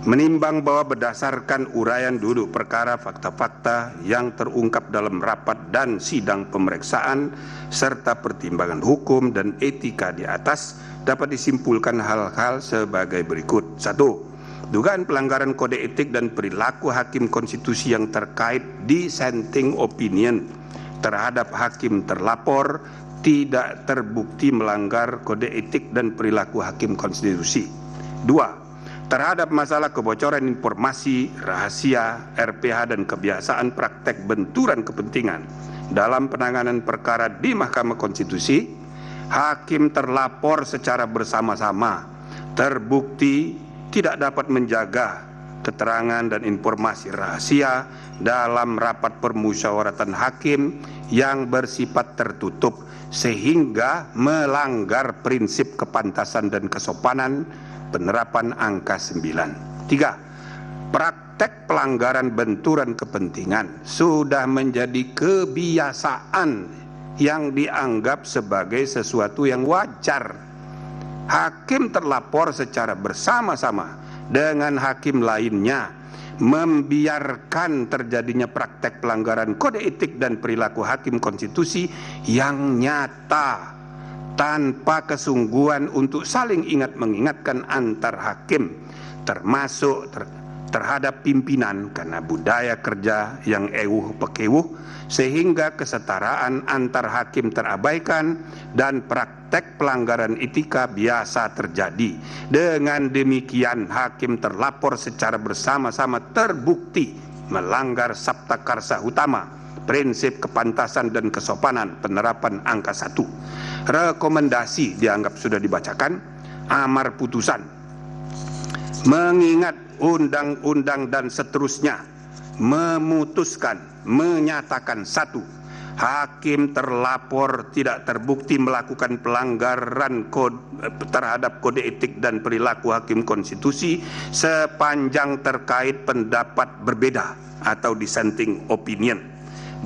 Menimbang bahwa berdasarkan uraian duduk perkara fakta-fakta yang terungkap dalam rapat dan sidang pemeriksaan serta pertimbangan hukum dan etika di atas, dapat disimpulkan hal-hal sebagai berikut. 1. Dugaan pelanggaran kode etik dan perilaku hakim konstitusi yang terkait dissenting opinion terhadap hakim terlapor tidak terbukti melanggar kode etik dan perilaku hakim konstitusi. 2. Terhadap masalah kebocoran informasi, rahasia, RPH dan kebiasaan praktek benturan kepentingan dalam penanganan perkara di Mahkamah Konstitusi, hakim terlapor secara bersama-sama terbukti tidak dapat menjaga keterangan dan informasi rahasia dalam rapat permusyawaratan hakim yang bersifat tertutup sehingga melanggar prinsip kepantasan dan kesopanan penerapan angka 9. 3. Praktek pelanggaran benturan kepentingan sudah menjadi kebiasaan yang dianggap sebagai sesuatu yang wajar. Hakim terlapor secara bersama-sama dengan hakim lainnya membiarkan terjadinya praktek pelanggaran kode etik dan perilaku hakim konstitusi yang nyata tanpa kesungguhan untuk saling ingat mengingatkan antar hakim, termasuk terhadap pimpinan karena budaya kerja yang ewuh pekewuh, sehingga kesetaraan antar hakim terabaikan dan praktek pelanggaran etika biasa terjadi. Dengan demikian hakim terlapor secara bersama-sama terbukti melanggar sabta karsa utama, prinsip kepantasan dan kesopanan penerapan angka 1. Rekomendasi dianggap sudah dibacakan. Amar putusan mengingat undang-undang dan seterusnya memutuskan, menyatakan: 1. Hakim terlapor tidak terbukti melakukan pelanggaran terhadap kode etik dan perilaku hakim konstitusi sepanjang terkait pendapat berbeda atau dissenting opinion.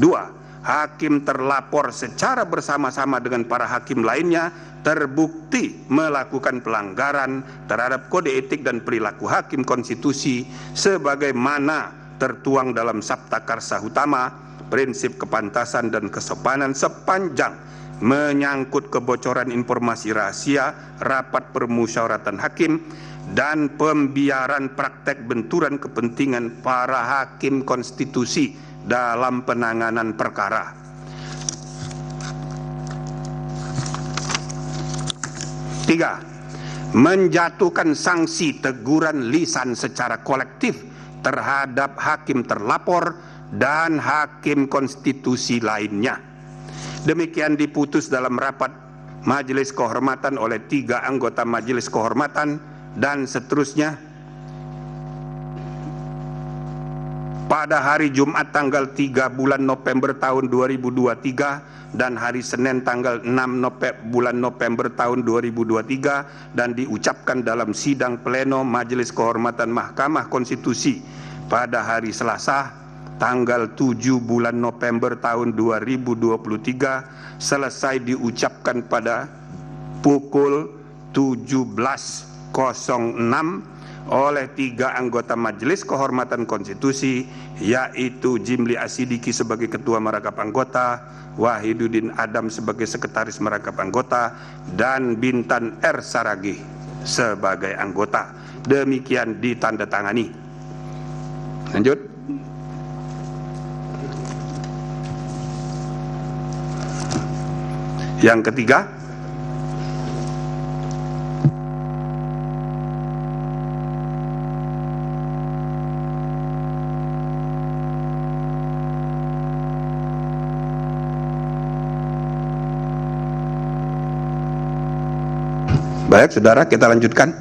2. Hakim terlapor secara bersama-sama dengan para hakim lainnya terbukti melakukan pelanggaran terhadap kode etik dan perilaku hakim konstitusi sebagaimana tertuang dalam sabta karsa utama, prinsip kepantasan dan kesopanan sepanjang menyangkut kebocoran informasi rahasia rapat permusyawaratan hakim dan pembiaran praktek benturan kepentingan para hakim konstitusi dalam penanganan perkara. 3. Menjatuhkan sanksi teguran lisan secara kolektif terhadap hakim terlapor dan hakim konstitusi lainnya. Demikian diputus dalam rapat Majelis Kehormatan oleh 3 anggota Majelis Kehormatan dan seterusnya pada hari Jumat tanggal 3 bulan November tahun 2023 dan hari Senin tanggal 6 bulan November tahun 2023 dan diucapkan dalam sidang pleno Majelis Kehormatan Mahkamah Konstitusi pada hari Selasa tanggal 7 bulan November tahun 2023 selesai diucapkan pada pukul 17.06 oleh 3 anggota Majelis Kehormatan Konstitusi, yaitu Jimli Asidiki sebagai Ketua Merangkap Anggota, Wahiduddin Adam sebagai Sekretaris Merangkap Anggota, dan Bintan R. Saragih sebagai anggota. Demikian ditandatangani. Lanjut. Yang ketiga, baik, saudara, kita lanjutkan.